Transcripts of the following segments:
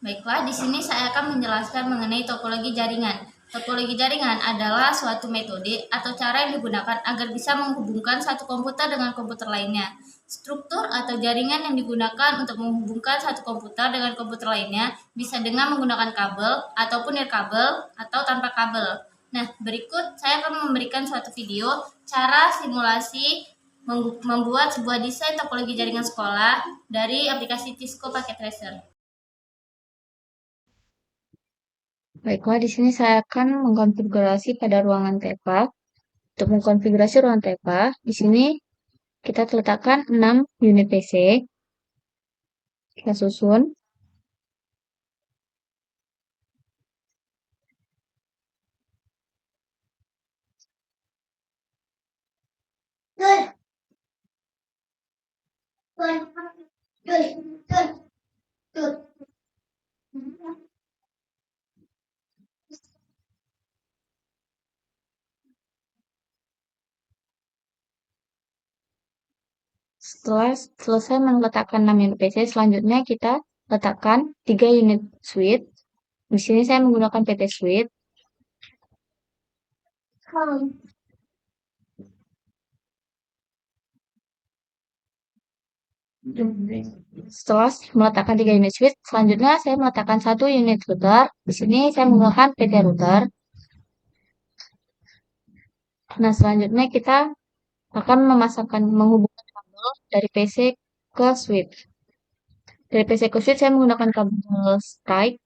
Baiklah, di sini saya akan menjelaskan mengenai topologi jaringan. Topologi jaringan adalah suatu metode atau cara yang digunakan agar bisa menghubungkan satu komputer dengan komputer lainnya. Struktur atau jaringan yang digunakan untuk menghubungkan satu komputer dengan komputer lainnya bisa dengan menggunakan kabel ataupun nirkabel atau tanpa kabel. Nah, berikut saya akan memberikan suatu video cara simulasi membuat sebuah desain topologi jaringan sekolah dari aplikasi Cisco Packet Tracer. Baiklah, di sini saya akan mengkonfigurasi pada ruangan TEPA. Untuk mengkonfigurasi ruangan TEPA, di sini kita letakkan 6 unit PC. Kita susun. Setelah selesai meletakkan 6 unit PC, selanjutnya kita letakkan 3 unit switch. Di sini saya menggunakan PT switch. Setelah meletakkan 3 unit switch, selanjutnya saya meletakkan 1 unit router. Di sini saya menggunakan PT router. Nah, selanjutnya kita akan menghubungkan kabel dari PC ke switch. Dari PC ke switch saya menggunakan kabel strike.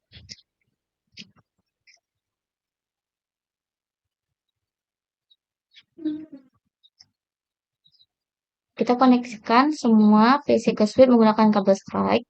Kita koneksikan semua PC ke switch menggunakan kabel strike.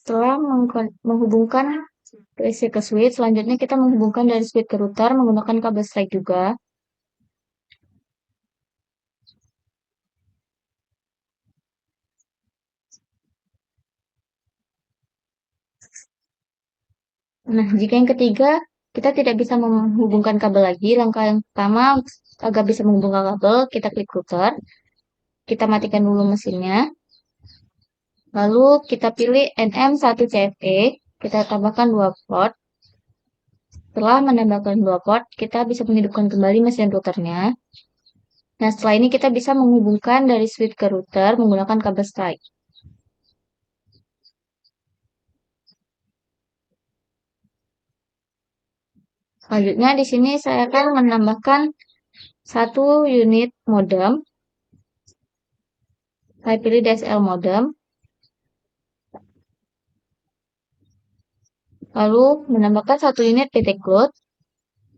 Setelah menghubungkan PC ke switch, selanjutnya kita menghubungkan dari switch ke router menggunakan kabel strike juga. Nah, jika yang ketiga, kita tidak bisa menghubungkan kabel lagi. Langkah yang pertama, agar bisa menghubungkan kabel, kita klik router. Kita matikan dulu mesinnya. Lalu kita pilih NM1CFE. Kita tambahkan 2 port. Setelah menambahkan 2 port, kita bisa menghidupkan kembali mesin routernya. Nah, setelah ini kita bisa menghubungkan dari switch ke router menggunakan kabel strike. Selanjutnya di sini saya akan menambahkan 1 unit modem. Saya pilih DSL modem. Lalu menambahkan 1 unit PT Cloud.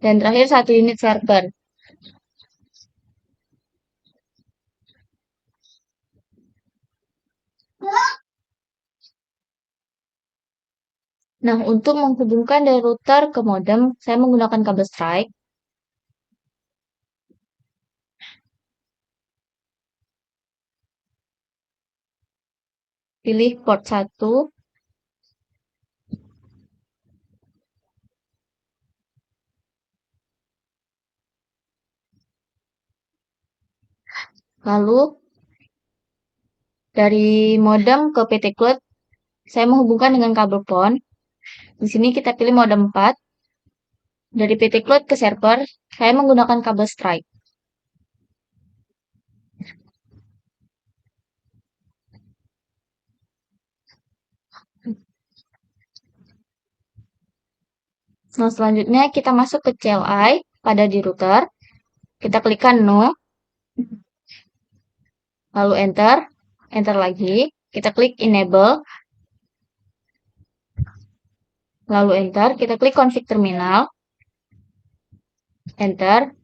Dan terakhir 1 unit server. Nah, untuk menghubungkan dari router ke modem, saya menggunakan kabel strike. Pilih port 1. Lalu dari modem ke PT Cloud, saya menghubungkan dengan kabel PON. Di sini kita pilih modem 4. Dari PT Cloud ke server, saya menggunakan kabel strike. Nah, selanjutnya kita masuk ke CLI pada di router. Kita klikkan No. Lalu enter. Enter lagi. Kita klik enable. Lalu enter. Kita klik config terminal. Enter.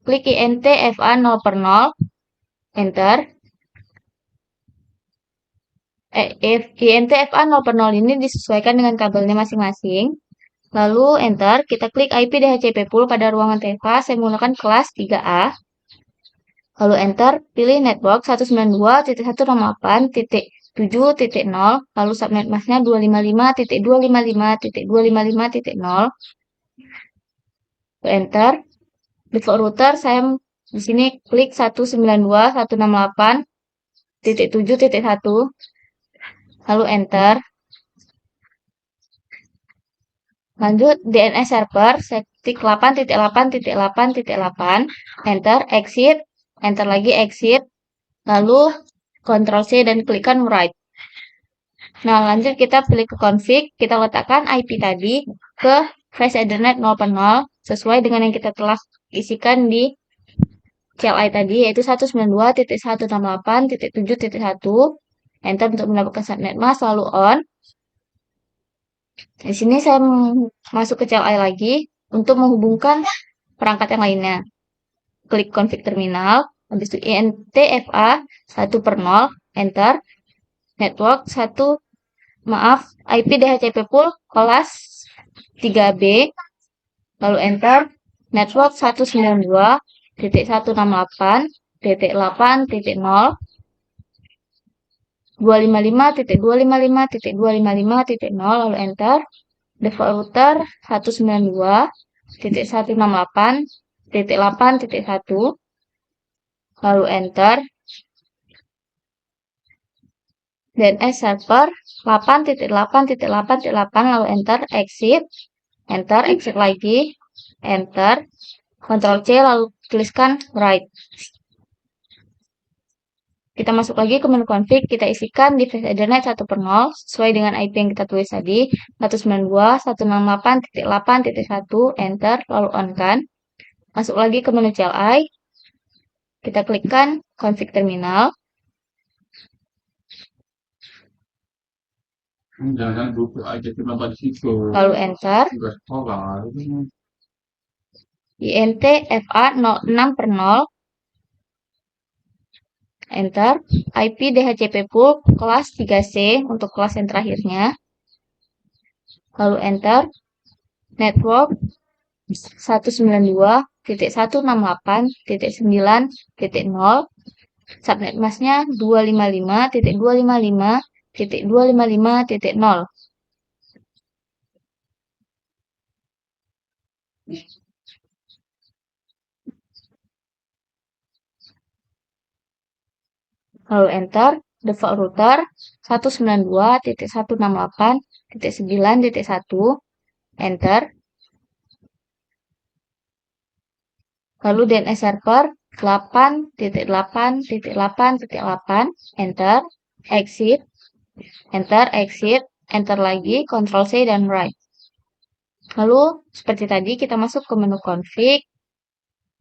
Klik INT FA 0/0. Enter. INT FA 0/0 ini disesuaikan dengan kabelnya masing-masing. Lalu enter, kita klik IP DHCP pool pada ruangan TEPA, saya menggunakan kelas 3A. Lalu enter, pilih network 192.168.7.0, lalu subnet masknya 255.255.255.0. Lalu enter, default router saya di sini klik 192.168.7.1, lalu enter. Lanjut DNS server, saya klik 8.8.8.8, enter, exit, enter lagi exit, lalu Ctrl C dan klikkan write. Nah, lanjut kita pilih ke config, kita letakkan IP tadi ke flash ethernet 0.0 sesuai dengan yang kita telah isikan di CLI tadi, yaitu 192.168.7.1, enter untuk mendapatkan subnet mask, lalu on. Di sini saya masuk ke CLI lagi untuk menghubungkan perangkat yang lainnya. Klik config terminal, habis itu INTFA 1/0, enter, network IP DHCP pool kelas 3B, lalu enter, network 192.168.8.0, 255.255.255.0, lalu enter, default router 192.168.8.1, lalu enter, DNS server 8.8.8.8, lalu enter, exit, exit lagi, enter, Ctrl C, lalu tuliskan write. Kita masuk lagi ke menu config, kita isikan di flash ethernet 1/0 sesuai dengan IP yang kita tulis tadi, 192.168.8.1, enter, lalu on kan. Masuk lagi ke menu CLI, kita klikkan config terminal. Jangan buku aja kenapa di situ. Lalu enter. Juga sekolah. INTFA 6/0, enter, IP DHCP pool kelas 3C untuk kelas yang terakhirnya, lalu enter, network 192.168.9.0, subnet masknya 255.255.255.0. Lalu enter, default router 192.168.9.1, enter. Lalu DNS server 8.8.8.8, enter, exit, enter lagi, Ctrl C dan write. Lalu seperti tadi kita masuk ke menu config,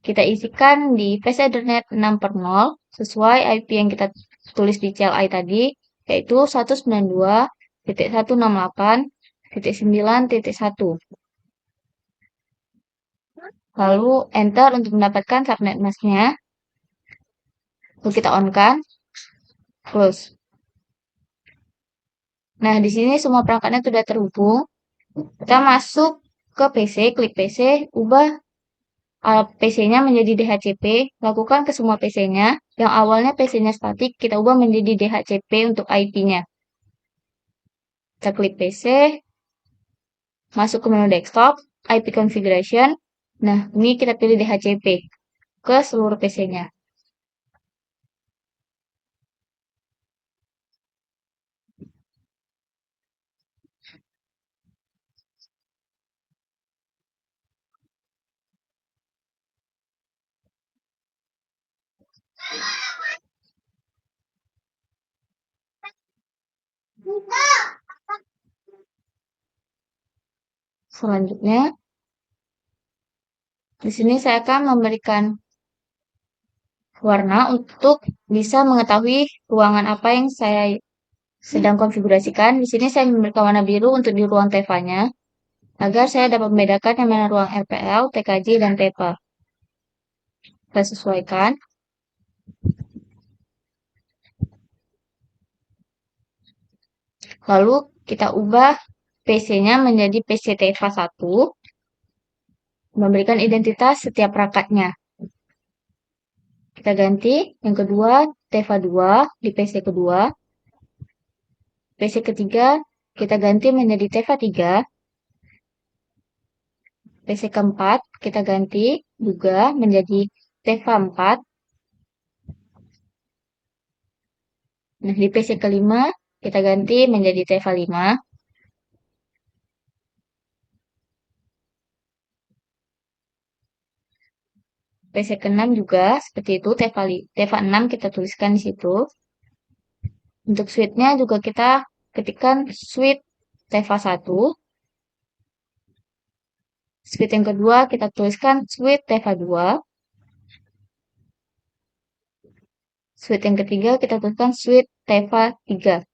kita isikan di flash ethernet 6/0 sesuai IP yang kita tulis di CLI tadi, yaitu 192.168.9.1. Lalu enter untuk mendapatkan subnet masknya. Lalu kita on kan, close. Nah, di sini semua perangkatnya sudah terhubung. Kita masuk ke PC, klik PC, ubah PC-nya menjadi DHCP, lakukan ke semua PC-nya. Yang awalnya PC-nya statik, kita ubah menjadi DHCP untuk IP-nya. Kita klik PC, masuk ke menu desktop, IP configuration. Nah, ini kita pilih DHCP ke seluruh PC-nya. Selanjutnya, di sini saya akan memberikan warna untuk bisa mengetahui ruangan apa yang saya sedang konfigurasikan. Di sini saya memberikan warna biru untuk di ruang TEPA-nya, agar saya dapat membedakan yang mana ruang RPL, TKJ, dan TEPA. Kita sesuaikan. Lalu kita ubah PC-nya menjadi PC TEFA1, memberikan identitas setiap perangkatnya. Kita ganti yang kedua TEFA2 di PC kedua. PC ketiga kita ganti menjadi TEFA3. PC keempat kita ganti juga menjadi TEFA4. Nah, di PC kelima kita ganti menjadi TEFA5. PC ke-6 juga seperti itu, TEFA6 kita tuliskan di situ. Untuk switch-nya juga kita ketikkan switch TEFA1. Switch yang kedua kita tuliskan switch TEFA2. Switch yang ketiga kita tuliskan switch TEFA3.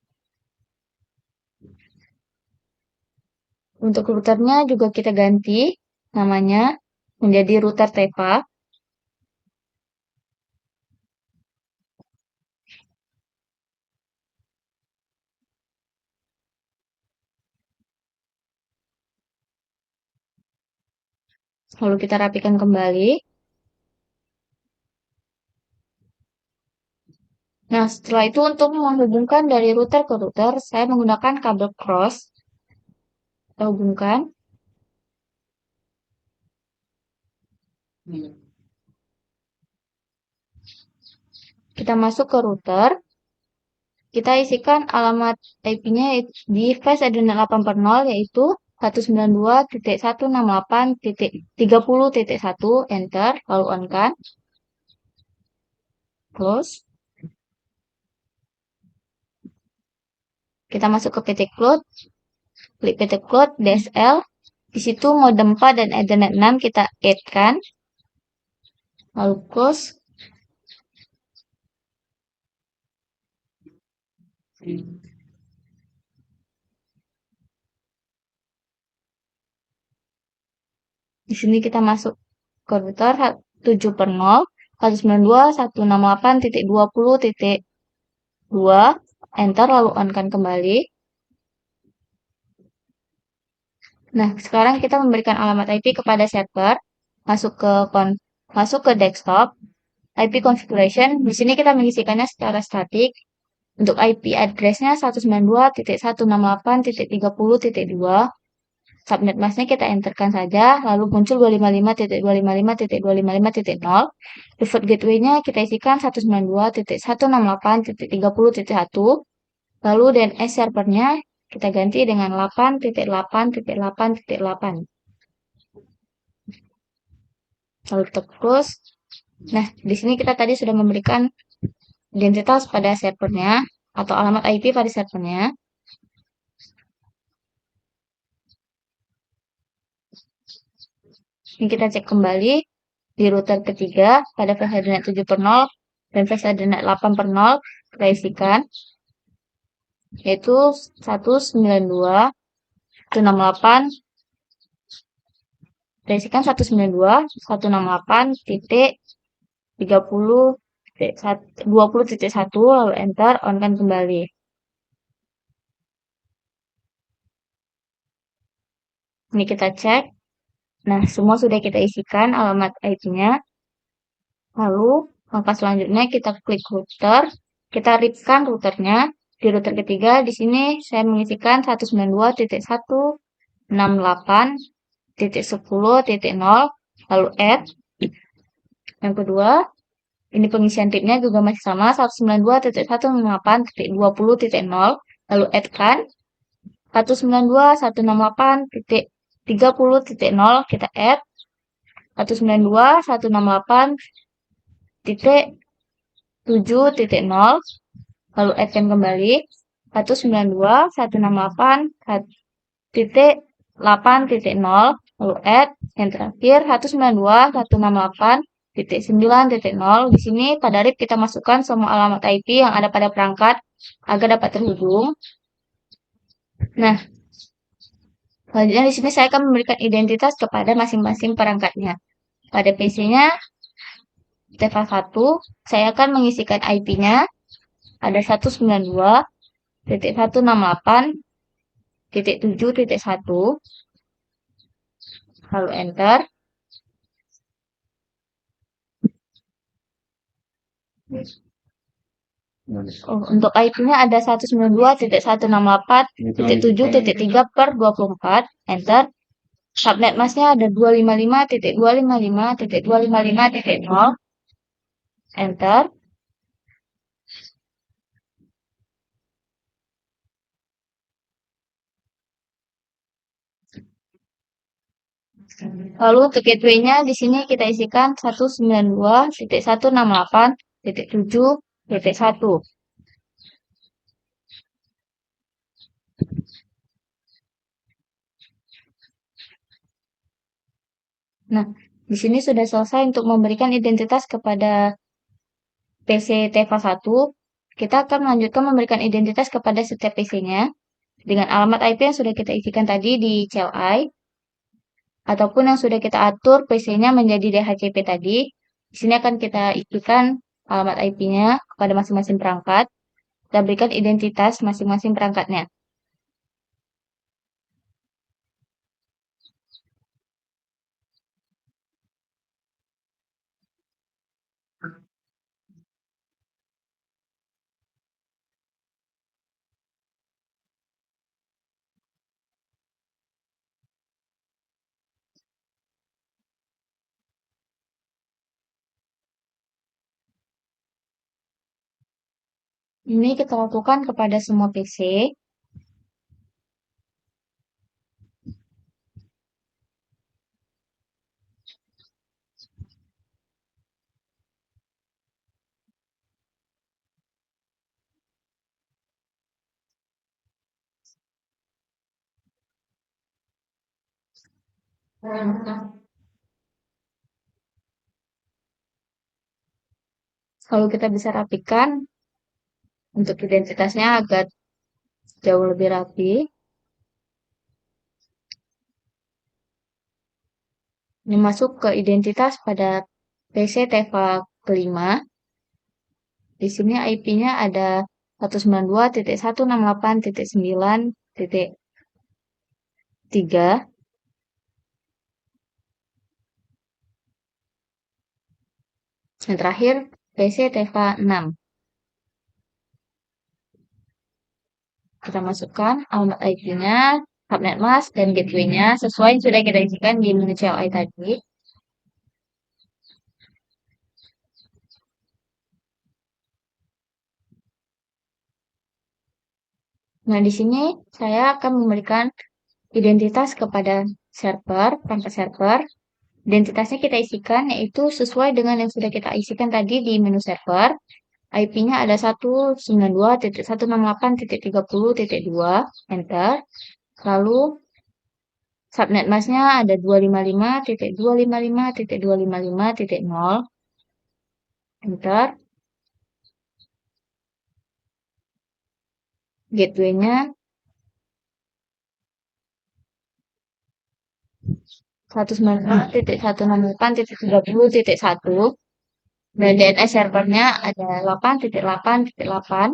Untuk routernya juga kita ganti namanya menjadi router TEFA. Lalu kita rapikan kembali. Nah, setelah itu untuk menghubungkan dari router ke router, saya menggunakan kabel cross. Kita hubungkan. Kita masuk ke router. Kita isikan alamat IP-nya di flash Ethernet 8/0 yaitu 192.168.30.1, enter, lalu on kan. Close. Kita masuk ke PT Cloud, klik PT Cloud, DSL. Di situ modem 4 dan Ethernet 6 kita add kan. Lalu close. Di sini kita masuk ke router 7/0, 192.168.20.2, enter, lalu on kan kembali. Nah, sekarang kita memberikan alamat IP kepada server, masuk ke desktop, IP configuration. Di sini kita mengisikannya secara statik. Untuk IP address-nya 192.168.30.2. Subnet mask-nya kita enterkan saja, lalu muncul 255.255.255.0. Default gateway-nya kita isikan 192.168.30.1. Lalu DNS servernya kita ganti dengan 8.8.8.8. Lalu kita close. Nah, di sini kita tadi sudah memberikan identitas pada servernya atau alamat IP pada servernya. Ini kita cek kembali di router ketiga pada flash Ethernet 7/0 dan flash Ethernet 8/0 kita isikan yaitu 192.168, kita isikan 192.168.30.20.1, lalu enter, on kan kembali. Ini kita cek. Nah, semua sudah kita isikan alamat IP-nya. Lalu, langkah selanjutnya kita klik router. Kita ripkan routernya. Di router ketiga, di sini saya mengisikan 192.168.10.0, lalu add. Yang kedua, ini pengisian tipnya juga masih sama, 192.168.20.0, lalu add kan. 192.168.30.0 kita add. 192.168.7.0, lalu add kan kembali. 192.168.8.0, lalu add. Yang terakhir 192.168.9.0. Di sini pada RIP kita masukkan semua alamat IP yang ada pada perangkat agar dapat terhubung. Nah, selanjutnya di sini saya akan memberikan identitas kepada masing-masing perangkatnya. Pada PC-nya TEFA1, saya akan mengisikan IP-nya ada 192.168.30.1. 1.7.1, lalu enter. Oh, untuk IP-nya ada 192.168.7.3/24, enter. Subnet mask-nya ada 255.255.255.0, enter. Lalu untuk gateway-nya di sini kita isikan 192.168.7.1. Nah, di sini sudah selesai untuk memberikan identitas kepada PC TEVA 1. Kita akan melanjutkan memberikan identitas kepada setiap PC-nya dengan alamat IP yang sudah kita isikan tadi di CLI, ataupun yang sudah kita atur PC-nya menjadi DHCP tadi. Di sini akan kita isikan alamat IP-nya kepada masing-masing perangkat. Kita berikan identitas masing-masing perangkatnya. Ini kita lakukan kepada semua PC. Kalau kita bisa rapikan untuk identitasnya agar jauh lebih rapi. Ini masuk ke identitas pada PC TEVA kelima. Di sini IP-nya ada 192.168.9.3. Yang terakhir, PC TEVA 6. Kita masukkan alamat IP-nya, subnet mask, dan gateway-nya sesuai yang sudah kita isikan di menu CLI tadi. Nah, di sini saya akan memberikan identitas kepada server, perangkat server. Identitasnya kita isikan yaitu sesuai dengan yang sudah kita isikan tadi di menu server. IP-nya ada 192.168.30.2, enter. Lalu subnet mask-nya ada 255.255.255.0, enter. Gateway-nya 192.168.30.1, dan DNS servernya ada 8.8.8.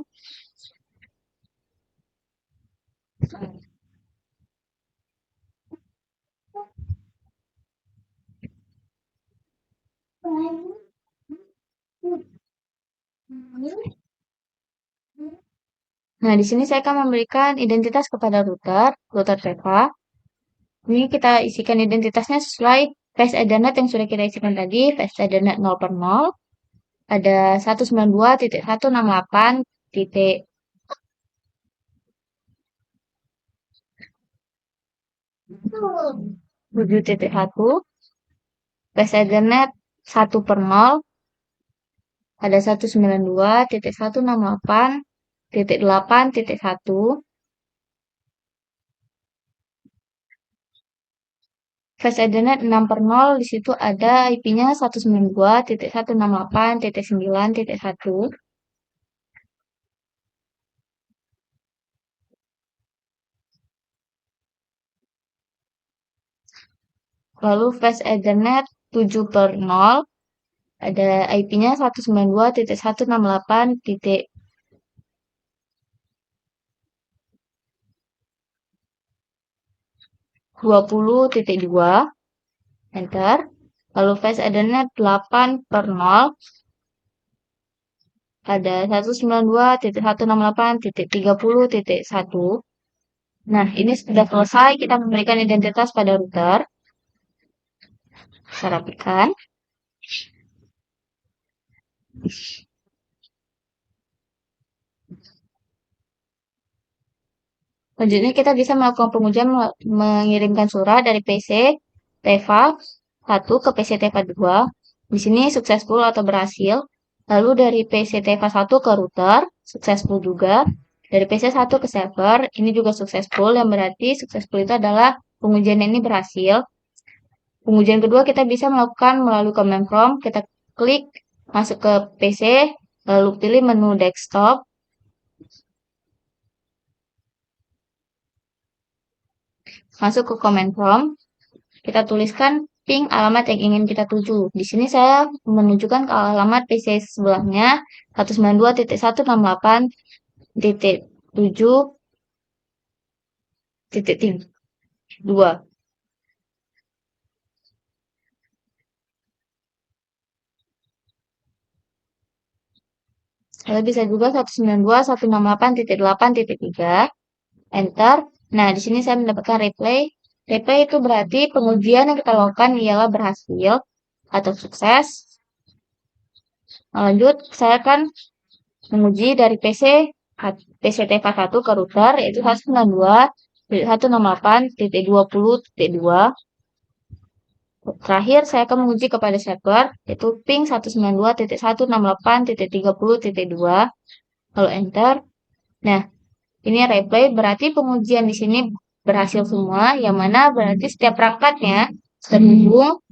Nah, di sini saya akan memberikan identitas kepada router TEVA. Ini kita isikan identitasnya sesuai flash Ethernet yang sudah kita isikan tadi, flash Ethernet 0/0. Ada 192.168. 7.1, flash Ethernet 1/0, ada 192.168.8.1. Flash Ethernet 6/0, di situ ada IP-nya 192.168.9.1. Lalu flash Ethernet 7/0, ada IP-nya 192.168. 20.2, enter. Lalu flash addernya 8/0, ada 192.168.30.1. Nah, ini sudah selesai kita memberikan identitas pada router. Saya rapikan. Selanjutnya kita bisa melakukan pengujian mengirimkan surat dari PC TEVA 1 ke PC TEVA 2. Di sini successful atau berhasil. Lalu dari PC TEVA 1 ke router, successful juga. Dari PC 1 ke server, ini juga successful, yang berarti successful itu adalah pengujian ini berhasil. Pengujian kedua kita bisa melakukan melalui command prompt. Kita klik masuk ke PC, lalu pilih menu desktop. Masuk ke command prompt, kita tuliskan ping alamat yang ingin kita tuju. Di sini saya menunjukkan ke alamat PC sebelahnya 192.168.7.2. Lalu bisa juga 192.168.8.3. Enter. Nah, di sini saya mendapatkan replay. Replay itu berarti pengujian yang kita lakukan ialah berhasil atau sukses. Lanjut, saya akan menguji dari PC TEVA 1 ke router, yaitu 192.168.20.2. Terakhir, saya akan menguji kepada server, yaitu ping 192.168.30.2. Lalu enter. Nah, ini replay, berarti pengujian di sini berhasil semua, yang mana berarti setiap perangkatnya terhubung